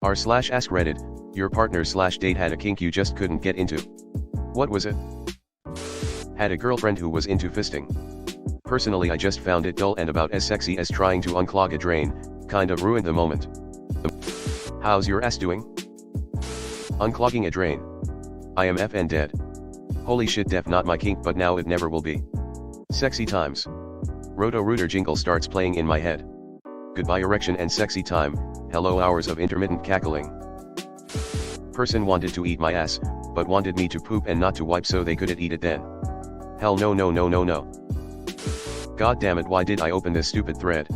r/AskReddit, your partner/date had a kink you just couldn't get into. What was it? Had a girlfriend who was into fisting. Personally, I just found it dull and about as sexy as trying to unclog a drain, kind of ruined the moment. How's your ass doing? Unclogging a drain. I am effing dead. Holy shit, def not my kink, but now it never will be. Sexy times. Roto-Rooter jingle starts playing in my head. Goodbye erection and sexy time, hello hours of intermittent cackling. Person wanted to eat my ass, but wanted me to poop and not to wipe so they couldn't eat it then. Hell no no no no no. God damn it, why did I open this stupid thread?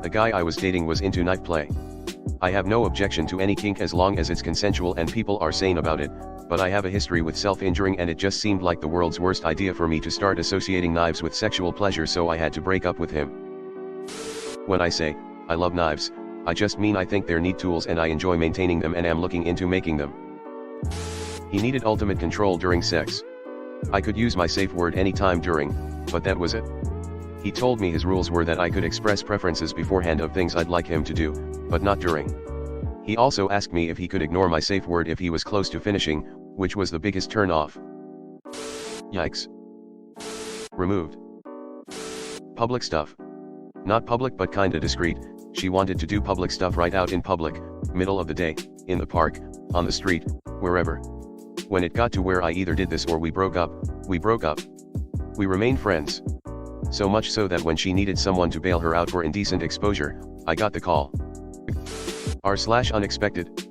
The guy I was dating was into knife play. I have no objection to any kink as long as it's consensual and people are sane about it, but I have a history with self-injuring and it just seemed like the world's worst idea for me to start associating knives with sexual pleasure, so I had to break up with him. When I say, I love knives, I just mean I think they're neat tools and I enjoy maintaining them and am looking into making them. He needed ultimate control during sex. I could use my safe word anytime during, but that was it. He told me his rules were that I could express preferences beforehand of things I'd like him to do, but not during. He also asked me if he could ignore my safe word if he was close to finishing, which was the biggest turn off. Yikes. Removed. Public stuff. Not public but kinda discreet. She wanted to do public stuff right out in public, middle of the day, in the park, on the street, wherever. When it got to where I either did this or we broke up, we broke up. We remained friends. So much so that when she needed someone to bail her out for indecent exposure, I got the call. r/unexpected.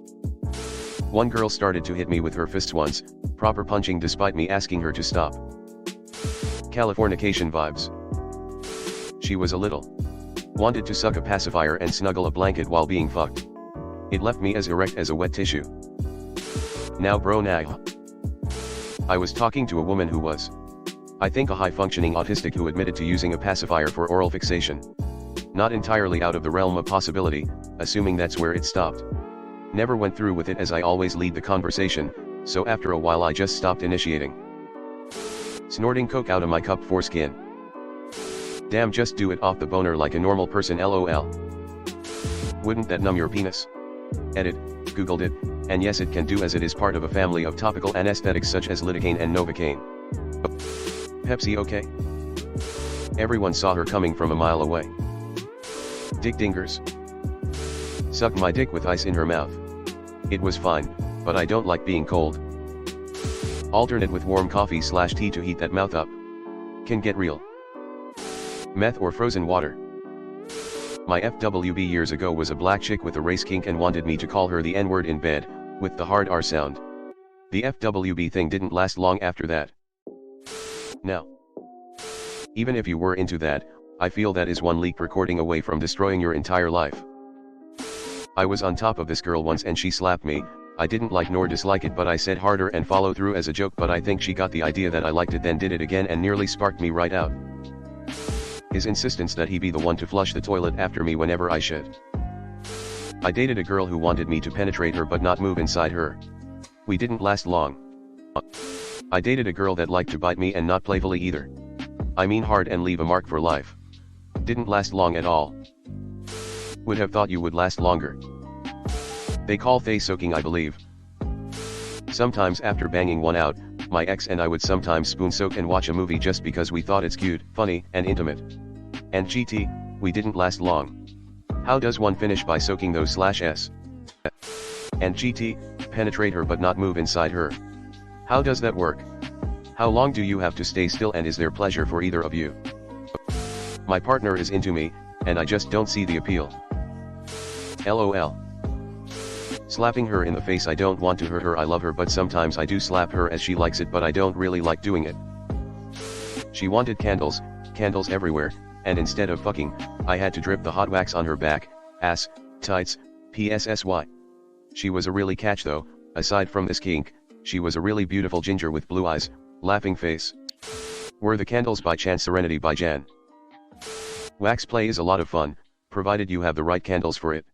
One girl started to hit me with her fists once, proper punching despite me asking her to stop. Californication vibes. She was a little. Wanted to suck a pacifier and snuggle a blanket while being fucked. It left me as erect as a wet tissue. Now bro nah. I was talking to a woman who was, I think, a high-functioning autistic who admitted to using a pacifier for oral fixation. Not entirely out of the realm of possibility, assuming that's where it stopped. Never went through with it as I always lead the conversation, so after a while I just stopped initiating. Snorting coke out of my cupped foreskin. Damn, just do it off the boner like a normal person, lol. Wouldn't that numb your penis? Edit, googled it, and yes, it can do, as it is part of a family of topical anesthetics such as lidocaine and novocaine. Pepsi okay? Everyone saw her coming from a mile away. Dick dingers. Sucked my dick with ice in her mouth. It was fine, but I don't like being cold. Alternate with warm coffee/tea to heat that mouth up. Can get real. Meth or frozen water. My FWB years ago was a black chick with a race kink and wanted me to call her the N-word in bed, with the hard R sound. The FWB thing didn't last long after that. Now, even if you were into that, I feel that is one leak recording away from destroying your entire life. I was on top of this girl once and she slapped me. I didn't like nor dislike it, but I said harder and follow through as a joke, but I think she got the idea that I liked it, then did it again and nearly sparked me right out. His insistence that he be the one to flush the toilet after me whenever I shit. I dated a girl who wanted me to penetrate her but not move inside her. We didn't last long. I dated a girl that liked to bite me and not playfully either. I mean hard and leave a mark for life. Didn't last long at all. Would have thought you would last longer. They call thigh soaking, I believe. Sometimes after banging one out, my ex and I would sometimes spoon soak and watch a movie just because we thought it's cute, funny, and intimate. And GT, we didn't last long. How does one finish by soaking those/s? And GT, penetrate her but not move inside her. How does that work? How long do you have to stay still, and is there pleasure for either of you? My partner is into me, and I just don't see the appeal. LOL. Slapping her in the face, I don't want to hurt her, I love her, but sometimes I do slap her as she likes it, but I don't really like doing it. She wanted candles everywhere, and instead of fucking, I had to drip the hot wax on her back, ass, tights, PSSY. She was a really catch though. Aside from this kink, she was a really beautiful ginger with blue eyes, laughing face. Were the candles by chance Serenity by Jan? Wax play is a lot of fun, provided you have the right candles for it.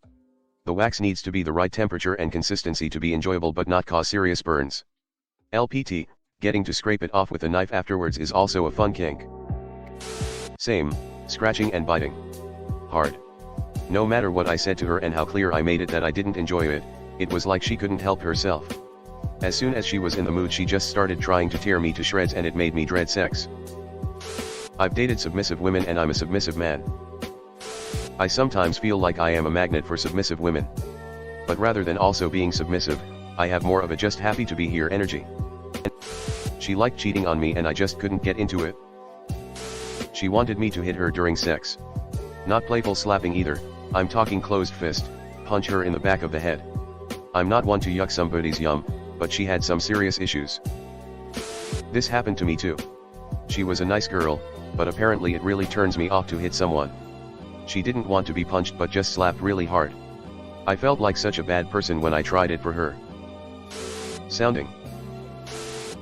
The wax needs to be the right temperature and consistency to be enjoyable but not cause serious burns. LPT, getting to scrape it off with a knife afterwards is also a fun kink. Same, scratching and biting. Hard. No matter what I said to her and how clear I made it that I didn't enjoy it, it was like she couldn't help herself. As soon as she was in the mood she just started trying to tear me to shreds and it made me dread sex. I've dated submissive women and I'm a submissive man. I sometimes feel like I am a magnet for submissive women. But rather than also being submissive, I have more of a just happy to be here energy. She liked cheating on me and I just couldn't get into it. She wanted me to hit her during sex. Not playful slapping either, I'm talking closed fist, punch her in the back of the head. I'm not one to yuck somebody's yum, but she had some serious issues. This happened to me too. She was a nice girl, but apparently it really turns me off to hit someone. She didn't want to be punched but just slapped really hard. I felt like such a bad person when I tried it for her. Sounding.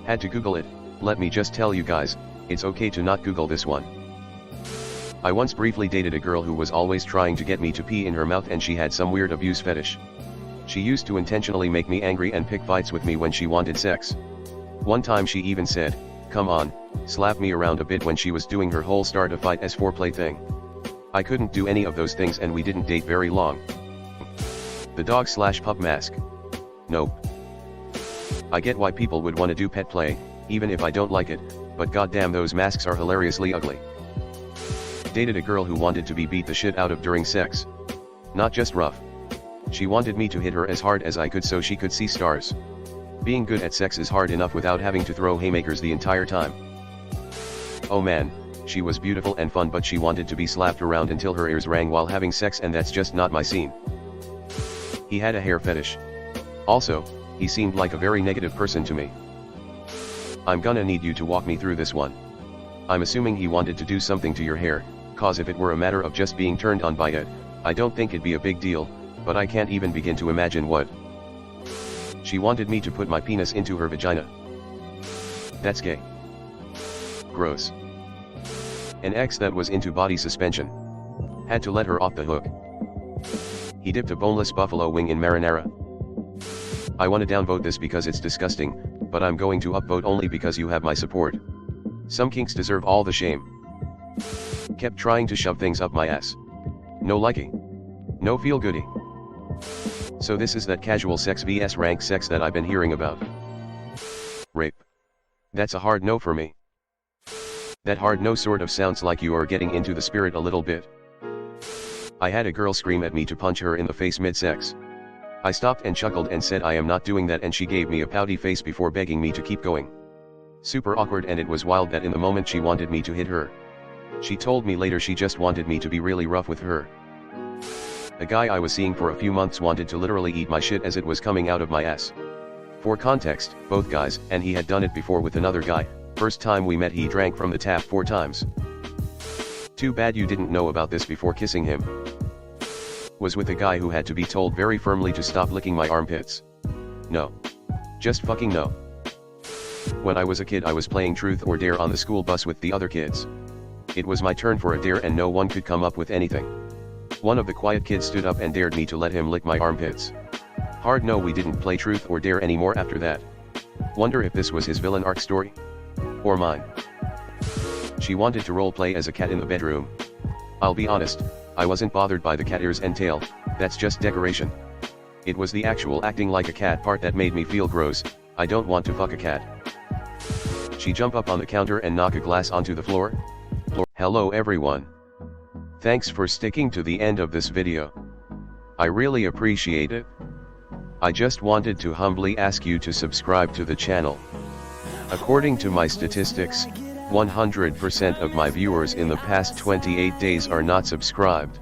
Had to Google it. Let me just tell you guys, it's okay to not Google this one. I once briefly dated a girl who was always trying to get me to pee in her mouth and she had some weird abuse fetish. She used to intentionally make me angry and pick fights with me when she wanted sex. One time she even said, "Come on," slap me around a bit when she was doing her whole start a fight as foreplay thing. I couldn't do any of those things and we didn't date very long. The dog/pup mask. Nope. I get why people would want to do pet play, even if I don't like it, but goddamn those masks are hilariously ugly. Dated a girl who wanted to be beat the shit out of during sex. Not just rough. She wanted me to hit her as hard as I could so she could see stars. Being good at sex is hard enough without having to throw haymakers the entire time. Oh man, she was beautiful and fun but she wanted to be slapped around until her ears rang while having sex and that's just not my scene. He had a hair fetish. Also, he seemed like a very negative person to me. I'm gonna need you to walk me through this one. I'm assuming he wanted to do something to your hair, cause if it were a matter of just being turned on by it, I don't think it'd be a big deal, but I can't even begin to imagine what. She wanted me to put my penis into her vagina. That's gay. Gross. An ex that was into body suspension. Had to let her off the hook. He dipped a boneless buffalo wing in marinara. I want to downvote this because it's disgusting, but I'm going to upvote only because you have my support. Some kinks deserve all the shame. Kept trying to shove things up my ass. No likey. No feel goody. So this is that casual sex vs rank sex that I've been hearing about. Rape. That's a hard no for me. That hard no sort of sounds like you are getting into the spirit a little bit. I had a girl scream at me to punch her in the face mid-sex. I stopped and chuckled and said I am not doing that and she gave me a pouty face before begging me to keep going. Super awkward and it was wild that in the moment she wanted me to hit her. She told me later she just wanted me to be really rough with her. A guy I was seeing for a few months wanted to literally eat my shit as it was coming out of my ass. For context, both guys, and he had done it before with another guy. First time we met he drank from the tap 4 times. Too bad you didn't know about this before kissing him. Was with a guy who had to be told very firmly to stop licking my armpits. No. Just fucking no. When I was a kid I was playing truth or dare on the school bus with the other kids. It was my turn for a dare and no one could come up with anything. One of the quiet kids stood up and dared me to let him lick my armpits. Hard no, we didn't play truth or dare anymore after that. Wonder if this was his villain arc story? Or mine. She wanted to roleplay as a cat in the bedroom. I'll be honest, I wasn't bothered by the cat ears and tail, that's just decoration. It was the actual acting like a cat part that made me feel gross. I don't want to fuck a cat. She jump up on the counter and knock a glass onto the floor. Hello everyone. Thanks for sticking to the end of this video. I really appreciate it. I just wanted to humbly ask you to subscribe to the channel. According to my statistics, 100% of my viewers in the past 28 days are not subscribed.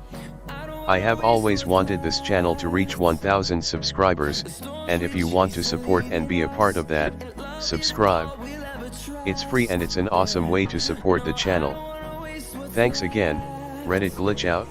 I have always wanted this channel to reach 1,000 subscribers, and if you want to support and be a part of that, subscribe. It's free and it's an awesome way to support the channel. Thanks again, Reddit glitch out.